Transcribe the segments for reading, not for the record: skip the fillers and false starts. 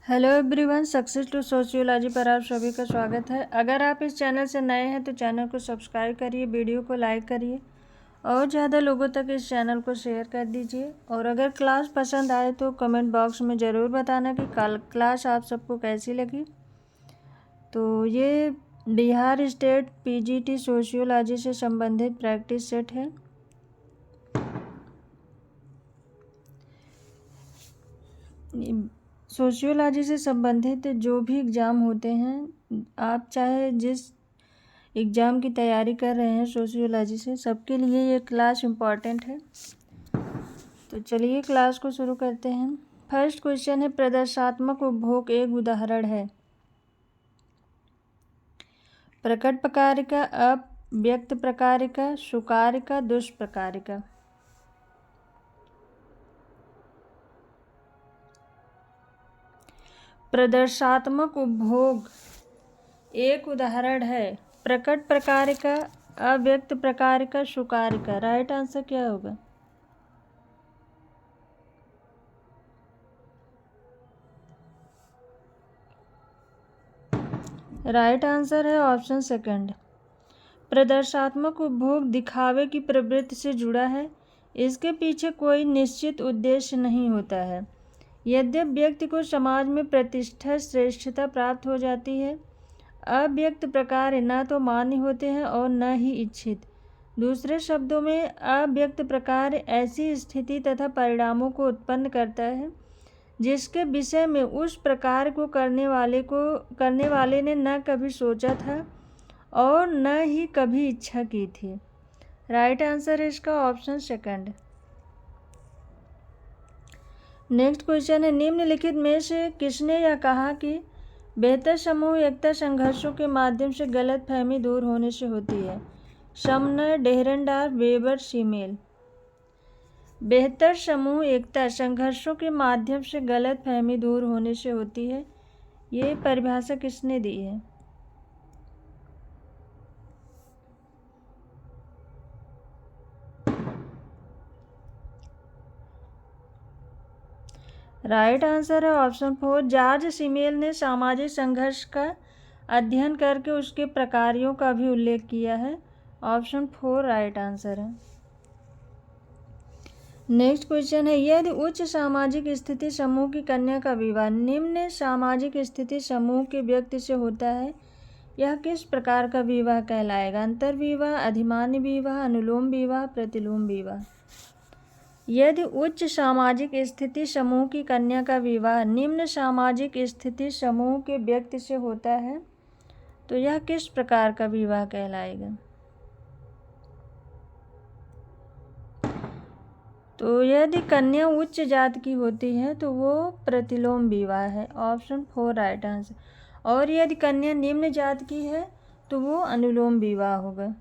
Hello everyone, success to sociology पर आप सभी का स्वागत है। अगर आप इस चैनल से नए हैं तो चैनल को सब्सक्राइब करिए, वीडियो को लाइक करिए और ज़्यादा लोगों तक इस चैनल को शेयर कर दीजिए। और अगर क्लास पसंद आए तो कमेंट बॉक्स में ज़रूर बताना कि कल क्लास आप सबको कैसी लगी। तो ये बिहार स्टेट पीजीटी सोशियोलॉजी से संबंधित प्रैक्टिस सेट है। सोशियोलॉजी से संबंधित जो भी एग्ज़ाम होते हैं, आप चाहे जिस एग्ज़ाम की तैयारी कर रहे हैं सोशियोलॉजी से, सबके लिए ये क्लास इम्पॉर्टेंट है। तो चलिए क्लास को शुरू करते हैं। फर्स्ट क्वेश्चन है, प्रदर्शात्मक उपभोग एक उदाहरण है। प्रकट प्रकार का, अव्यक्त प्रकार का, सुकार का, दुष्प्रकार का। प्रदर्शात्मक उपभोग एक उदाहरण है। प्रकट प्रकार का, अव्यक्त प्रकार का, सुकार का। राइट आंसर क्या होगा? राइट आंसर है ऑप्शन सेकंड। प्रदर्शात्मक उपभोग दिखावे की प्रवृत्ति से जुड़ा है। इसके पीछे कोई निश्चित उद्देश्य नहीं होता है। यद्यपि व्यक्ति को समाज में प्रतिष्ठा, श्रेष्ठता प्राप्त हो जाती है, अव्यक्त प्रकार न तो मान्य होते हैं और न ही इच्छित। दूसरे शब्दों में, अव्यक्त प्रकार ऐसी स्थिति तथा परिणामों को उत्पन्न करता है जिसके विषय में उस प्रकार को करने वाले ने न कभी सोचा था और न ही कभी इच्छा की थी। राइट आंसर है इसका ऑप्शन सेकंड। नेक्स्ट क्वेश्चन है, निम्नलिखित में से किसने यह कहा कि बेहतर समूह एकता संघर्षों के माध्यम से गलतफहमी दूर होने से होती है? Sumner, Dahrendorf, Weber, Simmel. बेहतर समूह एकता संघर्षों के माध्यम से गलतफहमी दूर होने से होती है। ये परिभाषा किसने दी है? राइट आंसर है ऑप्शन फोर, जॉर्ज सीमेल ने सामाजिक संघर्ष का अध्ययन करके उसके प्रकारों का भी उल्लेख किया है। ऑप्शन फोर राइट आंसर है। नेक्स्ट क्वेश्चन है, यदि उच्च सामाजिक स्थिति समूह की कन्या का विवाह निम्न सामाजिक स्थिति समूह के व्यक्ति से होता है, यह किस प्रकार का विवाह कहलाएगा? अंतर्विवाह, अधिमान्य विवाह, अनुलोम विवाह, प्रतिलोम विवाह। यदि उच्च सामाजिक स्थिति समूह की कन्या का विवाह निम्न सामाजिक स्थिति समूह के व्यक्ति से होता है तो यह किस प्रकार का विवाह कहलाएगा? तो यदि कन्या उच्च जात की होती है तो वो प्रतिलोम विवाह है। Option four right answer. और यदि कन्या निम्न जात की है तो वो अनुलोम विवाह होगा।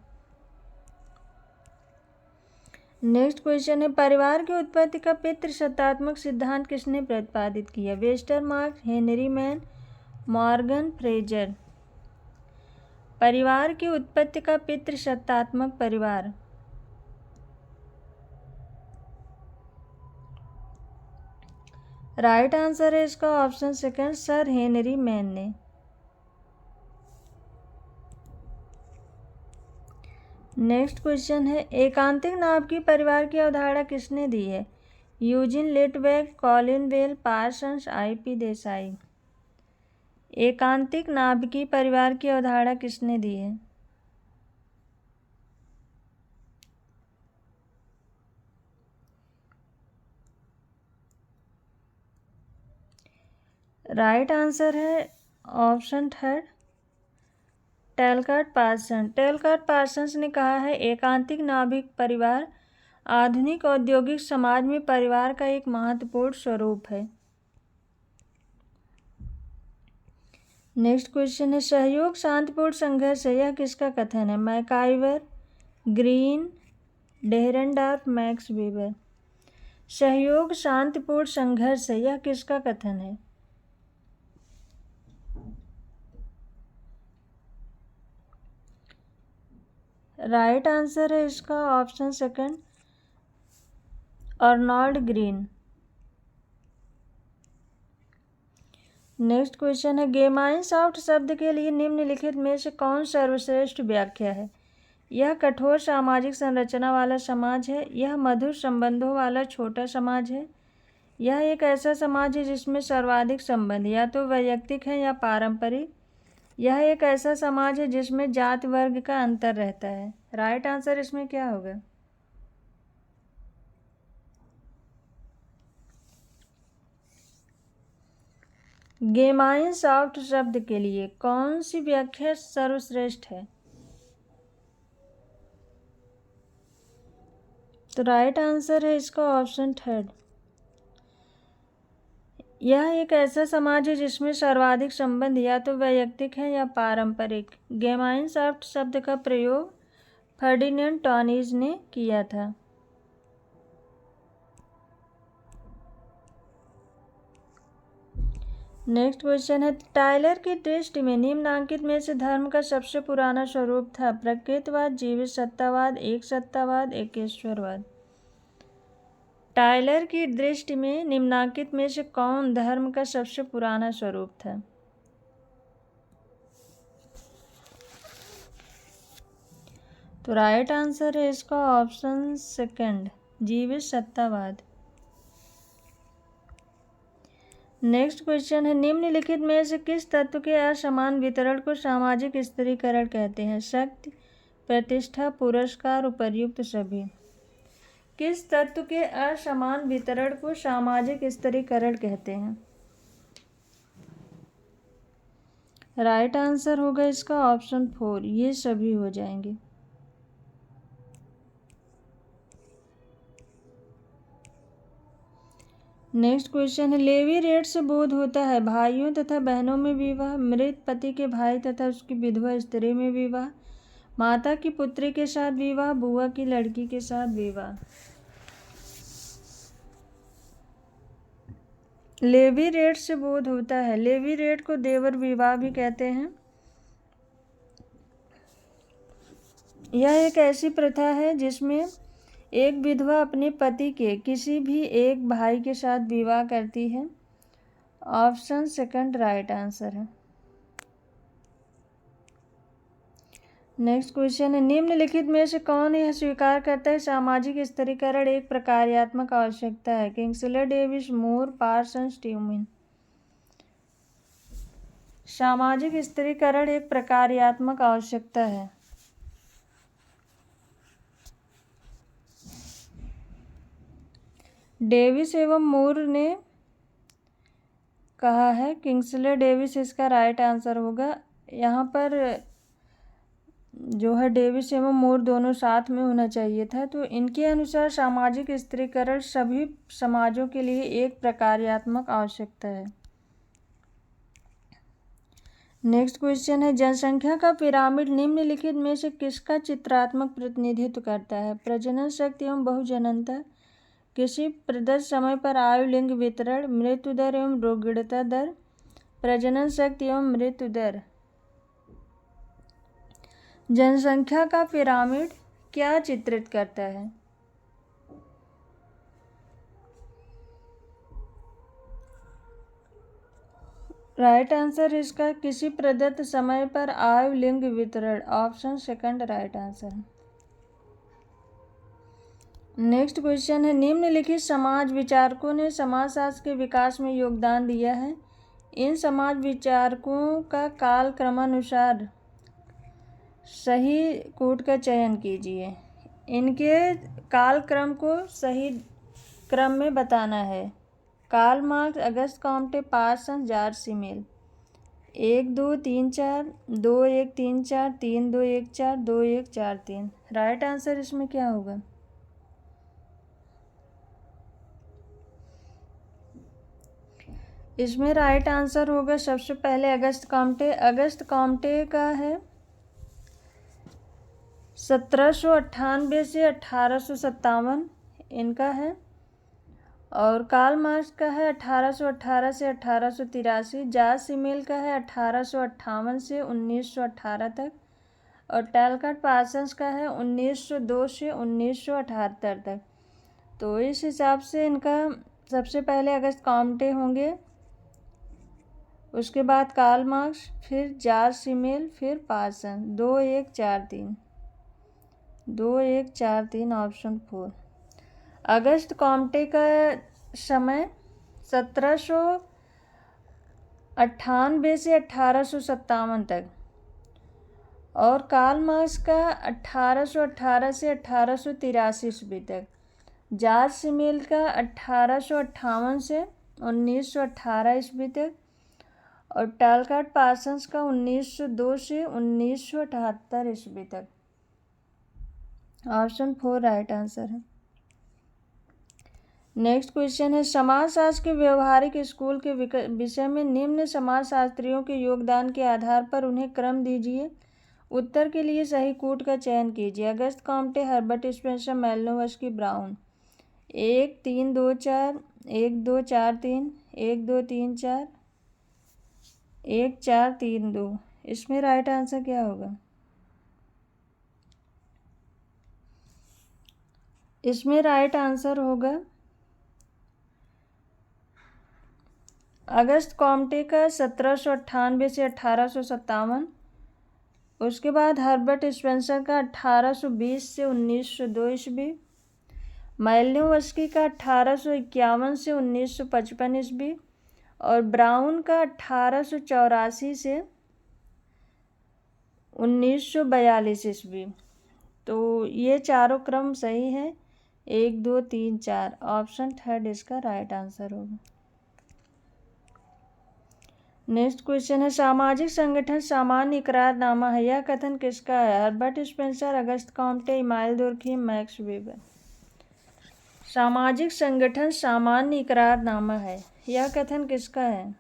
नेक्स्ट क्वेश्चन है, परिवार की उत्पत्ति का पितृसत्तात्मक सिद्धांत किसने प्रतिपादित किया? Westermarck, Henry man, Morgan Fraser. परिवार की उत्पत्ति का पितृसत्तात्मक परिवार। राइट आंसर है इसका option second, sir Henry Maine ने। नेक्स्ट क्वेश्चन है, एकांतिक नाभिकीय परिवार की अवधारणा किसने दी है? Eugene Litwak, Colin Bell, Parsons, I P. Desai. एकांतिक नाभिकीय परिवार की अवधारणा किसने दी है? राइट आंसर है option third, Talcott Parson. Talcott Parsons ने कहा है, एकांतिक नाभिक परिवार आधुनिक औद्योगिक समाज में परिवार का एक महत्वपूर्ण स्वरूप है। नेक्स्ट क्वेश्चन है, सहयोग शांतिपूर्ण संघर्ष है, यह किसका कथन है? MacIver, Green, Dahrendorf, Max Weber. सहयोग शांतिपूर्ण संघर्ष है, यह किसका कथन है? राइट आंसर है इसका option second, Arnold green. Next question है, गेमाइनसॉफ्ट शब्द के लिए निम्नलिखित में से कौन सर्वश्रेष्ठ व्याख्या है? यह कठोर सामाजिक संरचना वाला समाज है, यह मधुर संबंधों वाला छोटा समाज है, यह एक ऐसा समाज है जिसमें सर्वाधिक संबंध या तो वैयक्तिक है या पारंपरिक, यह एक ऐसा समाज है जिसमें जाति वर्ग का अंतर रहता है। राइट आंसर इसमें क्या होगा? गेमाइनसॉफ्ट शब्द के लिए कौन सी व्याख्या सर्वश्रेष्ठ है? तो राइट आंसर है इसका ऑप्शन थर्ड। यह एक ऐसा समाज है जिसमें सर्वाधिक संबंध या तो वैयक्तिक है या पारंपरिक। गेमाइनसॉफ्ट शब्द का प्रयोग फर्डिनेंड टॉनीज ने किया था। नेक्स्ट क्वेश्चन है, टायलर की दृष्टि में निम्नांकित में से धर्म का सबसे पुराना स्वरूप था? प्रकृतिवाद, जीवित सत्तावाद, एक सत्तावाद, एकेश्वरवाद। टायलर की दृष्टि में निम्नांकित में से कौन धर्म का सबसे पुराना स्वरूप था? तो राइट आंसर है इसका ऑप्शन सेकंड, जीवित सत्तावाद। नेक्स्ट क्वेश्चन है, निम्नलिखित में से किस तत्व के असमान वितरण को सामाजिक स्थिरीकरण कहते हैं? शक्ति, प्रतिष्ठा, पुरस्कार, उपर्युक्त सभी। किस तत्व के असमान वितरण को सामाजिक स्थिरीकरण कहते हैं? राइट आंसर होगा इसका ऑप्शन 4, ये सभी हो जाएंगे। नेक्स्ट क्वेश्चन है, लेवीरेट से बोध होता है भाइयों तथा बहनों में विवाह, मृत पति के भाई तथा उसकी विधवा स्त्री में विवाह, माता की पुत्री के साथ विवाह, बुआ की लड़की के साथ विवाह। लेवीरेट से बोध होता है, लेवीरेट को देवर विवाह भी कहते हैं। यह एक ऐसी प्रथा है जिसमें एक विधवा अपने पति के किसी भी एक भाई के साथ विवाह करती है। ऑप्शन सेकंड राइट आंसर है। नेक्स्ट क्वेश्चन है, निम्नलिखित में से कौन यह स्वीकार करता है सामाजिक स्थिरीकरण एक प्रकार्यात्मक आवश्यकता है? किंग्सले डेविस, मूर, पार्सन्स, ट्यूमिन। सामाजिक स्थिरीकरण एक प्रकार्यात्मक आवश्यकता है। डेविस एवं मूर ने कहा है, किंग्सले डेविस इसका राइट आंसर होगा। यहाँ पर जो है डेविस एवं मूर दोनों साथ में होना चाहिए था। तो इनके अनुसार सामाजिक स्थिरीकरण सभी समाजों के लिए एक प्रकार्यात्मक आवश्यकता है। नेक्स्ट क्वेश्चन है, जनसंख्या का पिरामिड निम्नलिखित में से किसका चित्रात्मक प्रतिनिधित्व करता है? प्रजनन शक्ति एवं बहुजननता, किसी प्रदत्त समय पर आयु लिंग वितरण, मृत्यु दर एवं रोगीणता दर। प्रजनन शक्ति एवं मृत्यु दर। जनसंख्या का पिरामिड क्या चित्रित करता है? राइट आंसर इसका किसी प्रदत्त समय पर आयु लिंग वितरण। Option second right answer. Next question है, निम्नलिखित समाज विचारकों ने समाजशास्त्र के विकास में योगदान दिया है। इन समाज विचारकों का काल क्रमानुसार सही कोट का चयन कीजिए। इनके काल क्रम को सही क्रम में बताना है। कार्ल मार्क्स, अगस्त Comte, Parsons, George Simmel. 1 2 3 4, 2 1 3 4, 3 2 1 4, 2 1 4 3। Right answer इसमें क्या होगा? इसमें राइट आंसर होगा सबसे पहले अगस्त कॉम्टे। अगस्त कॉम्टे का है 1798 से 1857 इनका है। और कार्ल मार्क्स का है 1818 से 1883। जॉर्ज सिमेल का है 1858 से 1918 तक। और टैलकाट पार्सन्स का है 1902 से 1978 तक। तो इस हिसाब से इनका सबसे पहले अगस्त कॉम्टे होंगे, उसके बाद कार्ल मार्क्स, फिर जॉर्ज सिमेल, फिर पार्सन। 2-1-4-3 2-1-4-3 ऑप्शन 4। अगस्त कॉम्टे का समय 1798 से 1857 तक और कार्ल मार्क्स का 1818 से 1883 ईस्वी तक। जॉर्ज सिमेल का 1858 से 1918 ईस्वी तक और टालकाट पार्सन्स का 1902 से 1978 ईस्वी तक। ऑप्शन 4 राइट आंसर है। नेक्स्ट क्वेश्चन है, समाजशास्त्र के व्यवहारिक स्कूल के विषय में निम्न समाजशास्त्रियों के योगदान के आधार पर उन्हें क्रम दीजिए। उत्तर के लिए सही कूट का चयन कीजिए। अगस्त कॉम्टे, हर्बर्ट स्पेंसर, मैलिनोवस्की, ब्राउन। 1-3-2-4, 1-2-4-3, 1-2-3-4, 1-4-3-2। इसमें राइट आंसर क्या होगा? इसमें राइट आंसर होगा अगस्त कॉम्टे का 1798 से 1857, उसके बाद हर्बर्ट स्पेंसर का 1820 से 1902 ईस्वी, मैलिनोवस्की का 1851 से 1955 ईस्वी और ब्राउन का 1884 से 1942 ईस्वी। तो ये चारों क्रम सही है। 1, 2, 3, 4 ऑप्शन 3 इसका राइट आंसर होगा। नेक्स्ट क्वेश्चन है, सामाजिक संगठन सामान्य इकरारनामा है, यह कथन किसका है? Herbert Spencer, Auguste Comte, Emile Durkheim, Max Weber. सामाजिक संगठन सामान्य इकरारनामा है, यह कथन किसका है?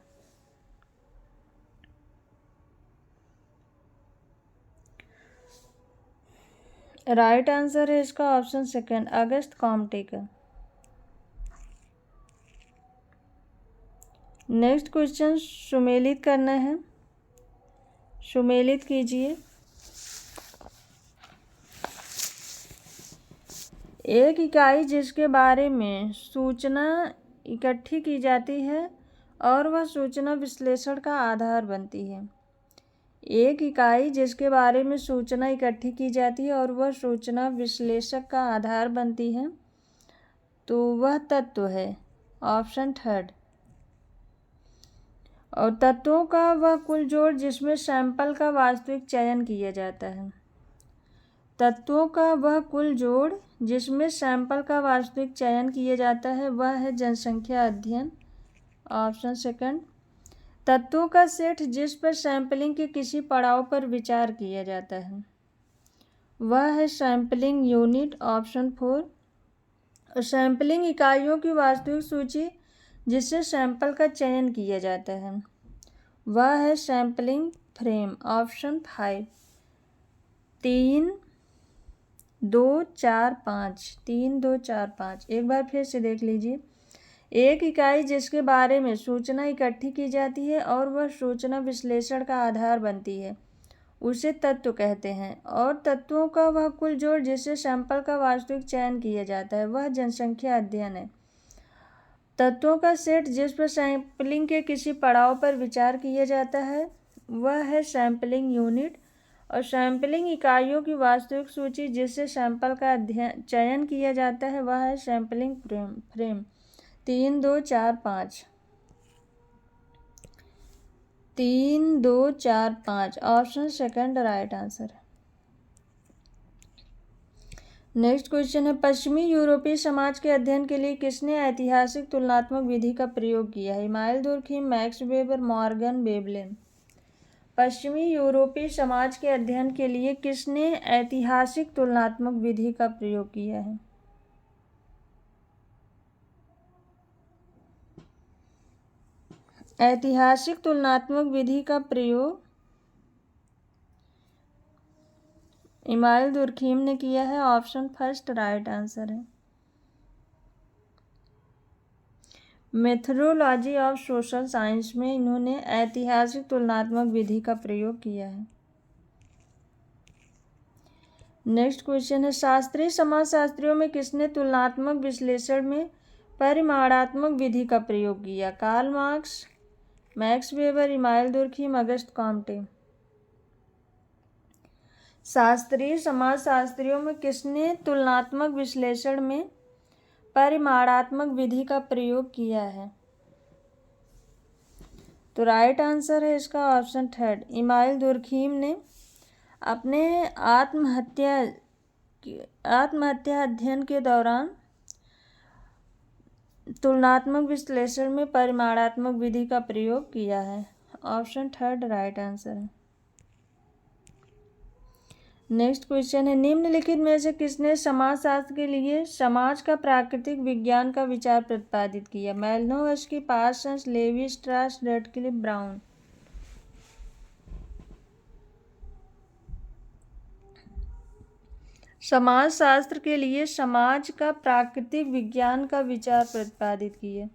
राइट आंसर है इसका ऑप्शन 2 अगस्त कॉम्टे का। नेक्स्ट क्वेश्चन सुमेलित करना है, सुमेलित कीजिए। एक इकाई जिसके बारे में सूचना इकट्ठी की जाती है और वह सूचना विश्लेषण का आधार बनती है। एक इकाई जिसके बारे में सूचना इकट्ठी की जाती है और वह सूचना विश्लेषक का आधार बनती है, तो वह तत्व है। ऑप्शन 3। और तत्वों का वह कुल जोड़ जिसमें सैंपल का वास्तविक चयन किया जाता है। तत्वों का वह कुल जोड़ जिसमें सैंपल का वास्तविक चयन किया जाता है, वह है जनसंख्या अध्ययन। ऑप्शन 2। तत्वों का सेट जिस पर सैंपलिंग के किसी पड़ाव पर विचार किया जाता है, वह है सैंपलिंग यूनिट। ऑप्शन 4। और सैंपलिंग इकाइयों की वास्तविक सूची जिससे सैंपल का चयन किया जाता है, वह है सैंपलिंग फ्रेम। ऑप्शन 5। 3, 2, 4, 5 3, 2, 4, 5 एक बार फिर से देख लीजिए। एक इकाई जिसके बारे में सूचना इकट्ठी की जाती है और वह सूचना विश्लेषण का आधार बनती है, उसे तत्व कहते हैं। और तत्वों का वह कुल जोड़ जिससे सैंपल का वास्तविक चयन किया जाता है, वह जनसंख्या अध्ययन है। तत्वों का सेट जिस पर सैंपलिंग के किसी पड़ाव पर विचार किया जाता है, वह है सैंपलिंग यूनिट। और सैंपलिंग इकाइयों की वास्तविक सूची जिससे सैंपल का चयन किया जाता है, वह है sampling frame. 3, 2, 4, 5 3, 2, 4, 5 option 2 right answer है। नेक्स्ट क्वेश्चन है, पश्चिमी यूरोपीय समाज के अध्ययन के लिए किसने ऐतिहासिक तुलनात्मक विधि का प्रयोग किया है? Email Durkheim, Max weber, Morgan, Veblen. पश्चिमी यूरोपीय समाज के अध्ययन के लिए किसने ऐतिहासिक तुलनात्मक विधि का प्रयोग किया है? ऐतिहासिक तुलनात्मक विधि का प्रयोग इमाइल दुर्खीम ने किया है। ऑप्शन 1 राइट आंसर है। मेथोडोलॉजी ऑफ सोशल साइंस में इन्होंने ऐतिहासिक तुलनात्मक विधि का प्रयोग किया है। नेक्स्ट क्वेश्चन है, शास्त्रीय समाजशास्त्रियों में किसने तुलनात्मक विश्लेषण में परिमाणात्मक विधि का प्रयोग किया? Karl Marx, Max Weber, Emile Durkheim, Auguste Comte. शास्त्रीय समाजशास्त्रियों में किसने तुलनात्मक विश्लेषण में परिमाणात्मक विधि का प्रयोग किया है? तो राइट आंसर है इसका ऑप्शन थर्ड, इमाइल दुर्खीम ने अपने आत्महत्या अध्ययन के दौरान तुलनात्मक विश्लेषण में परिमाणात्मक विधि का प्रयोग किया है। ऑप्शन थर्ड राइट आंसर है। नेक्स्ट क्वेश्चन है, निम्नलिखित में से किसने समाजशास्त्र के लिए समाज का प्राकृतिक विज्ञान का विचार प्रतिपादित किया? मैलिनोवस्की, पार्सन्स, लेवी स्ट्रास, रैडक्लिफ, ब्राउन। समाजशास्त्र के लिए समाज का प्राकृतिक विज्ञान का विचार प्रतिपादित किए।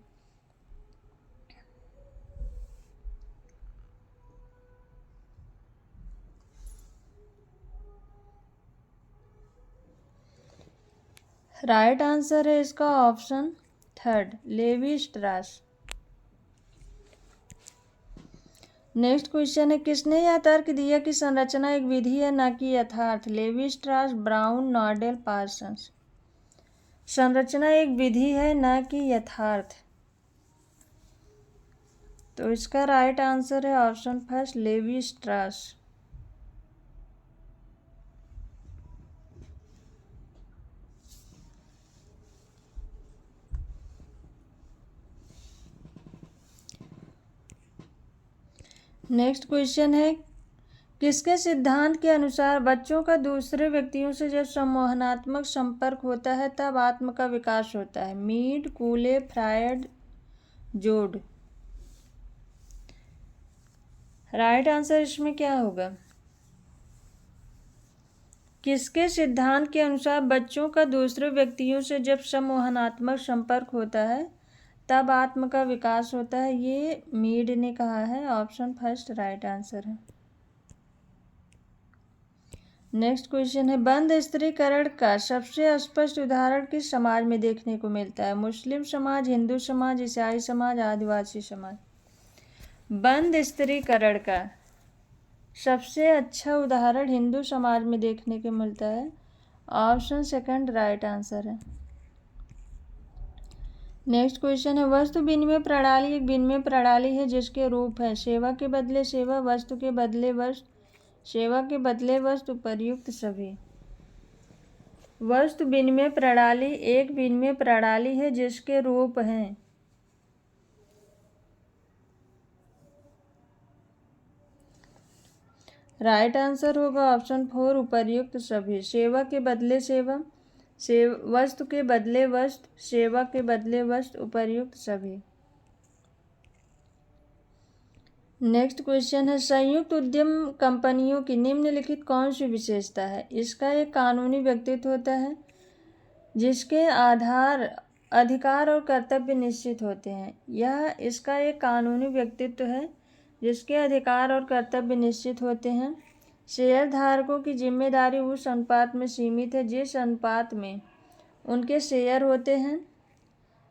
राइट आंसर है इसका option third, levy स्ट्रास। Next question है, किसने यह तर्क दिया कि संरचना एक विधि है न कि यथार्थ? Levy स्ट्रास, brown, नॉडेल, Parsons. संरचना एक विधि है न कि यथार्थ, तो इसका राइट आंसर है option first, levy स्ट्रास। Next question है, किसके सिद्धांत के अनुसार बच्चों का दूसरे व्यक्तियों से जब संमोहनात्मक संपर्क होता है तब आत्म का विकास होता है? मीड, कूले, फ्रायड, जोड। राइट आंसर इसमें क्या होगा? किसके सिद्धांत के अनुसार बच्चों का दूसरे व्यक्तियों से जब संमोहनात्मक संपर्क होता है तब आत्म का विकास होता है? ये मीड ने कहा है। ऑप्शन फर्स्ट राइट आंसर है। नेक्स्ट क्वेश्चन है, बंद स्त्रीकरण का सबसे स्पष्ट उदाहरण किस समाज में देखने को मिलता है? मुस्लिम समाज, हिंदू समाज, ईसाई समाज, आदिवासी समाज। बंद स्त्रीकरण का सबसे अच्छा उदाहरण हिंदू समाज में देखने को मिलता है। ऑप्शन सेकंड राइट आंसर है। नेक्स्ट क्वेश्चन है, वस्तु विनिमय प्रणाली एक विनिमय प्रणाली है जिसके रूप है सेवा के बदले सेवा, वस्तु के बदले वस्तु, सेवा के बदले वस्तु, उपर्युक्त सभी। वस्तु विनिमय प्रणाली एक विनिमय प्रणाली है जिसके रूप हैं राइट आंसर होगा ऑप्शन फोर, उपर्युक्त सभी। सेवा के बदले सेवा, वस्तु के बदले वस्तु, सेवा के बदले वस्तु, उपर्युक्त सभी। नेक्स्ट क्वेश्चन है, संयुक्त उद्यम कंपनियों की निम्नलिखित कौन सी विशेषता है? इसका एक कानूनी व्यक्तित्व होता है जिसके अधिकार और कर्तव्य निश्चित होते हैं। यह इसका एक कानूनी व्यक्तित्व है जिसके अधिकार और कर्तव्य निश्चित होते हैं। शेयर धारकों की जिम्मेदारी उस अनुपात में सीमित है जिस अनुपात में उनके शेयर होते हैं।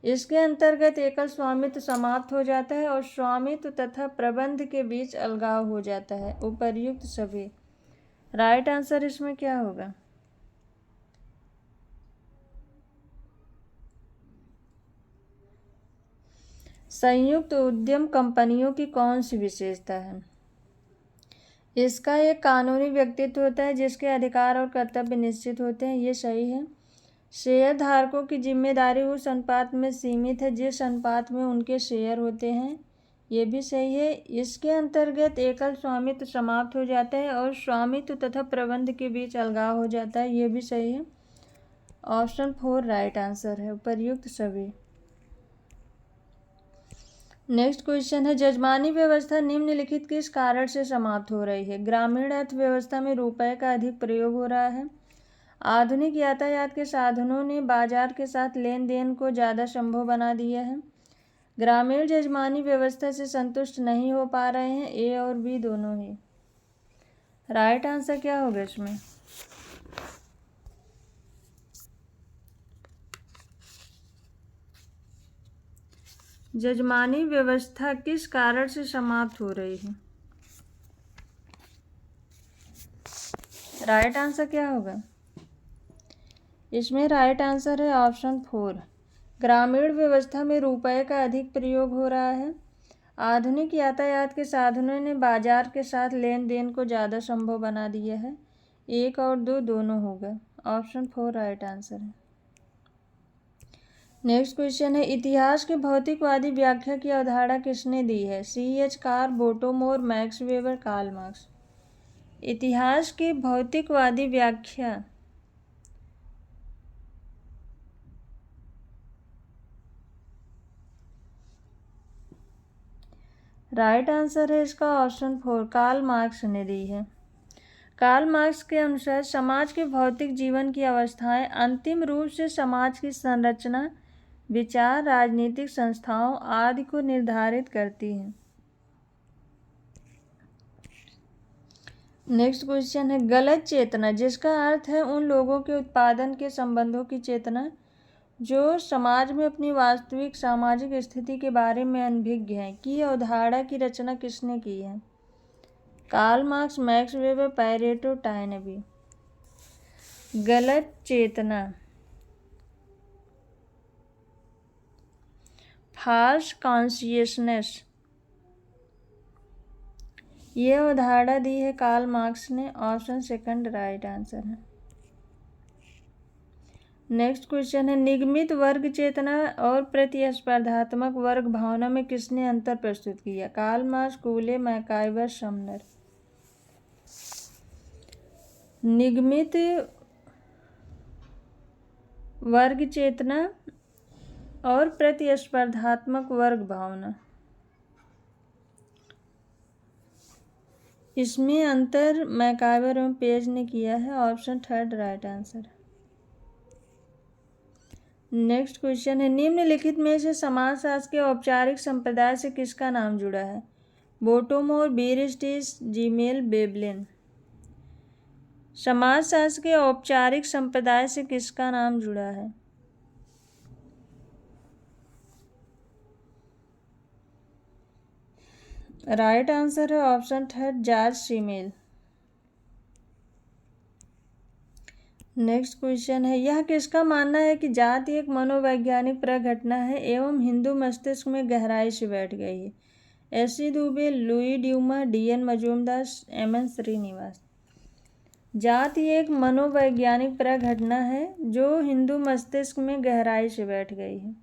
इसके अंतर्गत एकल स्वामित्व समाप्त हो जाता है और स्वामित्व तथा प्रबंध के बीच अलगाव हो जाता है। उपर्युक्त सभी। राइट आंसर इसमें क्या होगा? संयुक्त उद्यम कंपनियों की कौन सी विशेषता है? इसका एक कानूनी व्यक्तित्व होता है जिसके अधिकार और कर्तव्य निश्चित होते हैं। ये सही है। शेयर धारकों की जिम्मेदारी उस अनुपात में सीमित है जिस अनुपात में उनके शेयर होते हैं। ये भी सही है। इसके अंतर्गत एकल स्वामित्व समाप्त हो जाता है और स्वामित्व तथा प्रबंध के बीच अलगाव हो जाता है। ये भी सही है। ऑप्शन फोर राइट आंसर है, उपर्युक्त सभी। नेक्स्ट क्वेश्चन है, जजमानी व्यवस्था निम्नलिखित किस कारण से समाप्त हो रही है? ग्रामीण अर्थव्यवस्था में रुपए का अधिक प्रयोग हो रहा है। आधुनिक यातायात के साधनों ने बाजार के साथ लेन देन को ज़्यादा संभव बना दिया है। ग्रामीण जजमानी व्यवस्था से संतुष्ट नहीं हो पा रहे हैं। ए और बी दोनों ही। राइट आंसर क्या होगा इसमें? जजमानी व्यवस्था किस कारण से समाप्त हो रही है? राइट आंसर क्या होगा? इसमें राइट आंसर है ऑप्शन 4। ग्रामीण व्यवस्था में रुपये का अधिक प्रयोग हो रहा है। आधुनिक यातायात के साधनों ने बाजार के साथ लेन देन को ज़्यादा संभव बना दिया है। 1 और 2 दोनों होगा। ऑप्शन 4 राइट आंसर है। नेक्स्ट क्वेश्चन है, इतिहास के भौतिकवादी व्याख्या की अवधारणा किसने दी है? C.H. Carr, Bottomore, Max Weber, Karl Marx. इतिहास की भौतिकवादी व्याख्या राइट आंसर है इसका ऑप्शन 4 कार्ल मार्क्स ने दी है। कार्ल मार्क्स के अनुसार समाज के भौतिक जीवन की अवस्थाएं अंतिम रूप से समाज की संरचना, विचार, राजनीतिक संस्थाओं आदि को निर्धारित करती हैं। नेक्स्ट क्वेश्चन है, गलत चेतना, जिसका अर्थ है उन लोगों के उत्पादन के संबंधों की चेतना जो समाज में अपनी वास्तविक सामाजिक स्थिति के बारे में अनभिज्ञ हैं, की अवधारणा की रचना किसने की है? Karl Marx, Max Weber, Pareto, Toynbee. गलत चेतना, फॉल्स कॉन्शियसनेस, ये अवधारणा दी है कार्ल मार्क्स ने। ऑप्शन 2 राइट आंसर है। नेक्स्ट क्वेश्चन है, निगमित वर्ग चेतना और प्रतिस्पर्धात्मक वर्ग भावना में किसने अंतर प्रस्तुत किया? Karl marks, कूले, MacIver, Sumner. निगमित वर्ग चेतना और प्रतिस्पर्धात्मक वर्ग भावना, इसमें अंतर मैकाइवर एवं पेज ने किया है। Option 3 right answer. Next question है, निम्नलिखित में से समाजशास्त्र के औपचारिक संप्रदाय से किसका नाम जुड़ा है? बोटोमोर, बीरिस्टिस, जीमेल, बेबलिन। समाजशास्त्र के औपचारिक संप्रदाय से किसका नाम जुड़ा है? राइट आंसर है ऑप्शन 3 जॉर्ज सीमेल। नेक्स्ट क्वेश्चन है, यह किसका मानना है कि जाति एक मनोवैज्ञानिक प्रघटना है एवं हिंदू मस्तिष्क में गहराई से बैठ गई है? S C. Dube, Louis Dumont, D.N. Majumdar, M.N. Srinivas. जाति एक मनोवैज्ञानिक प्रघटना है जो हिंदू मस्तिष्क में गहराई से बैठ गई है।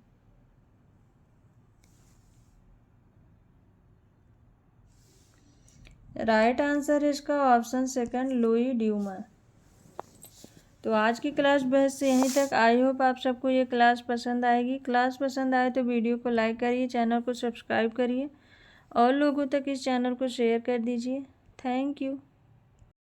राइट आंसर है इसका ऑप्शन 2 लुई ड्यूमा। तो आज की क्लास बस यहीं तक। आई होप आप सबको ये क्लास पसंद आएगी। क्लास पसंद आए तो वीडियो को लाइक करिए, चैनल को सब्सक्राइब करिए और लोगों तक इस चैनल को शेयर कर दीजिए। Thank you.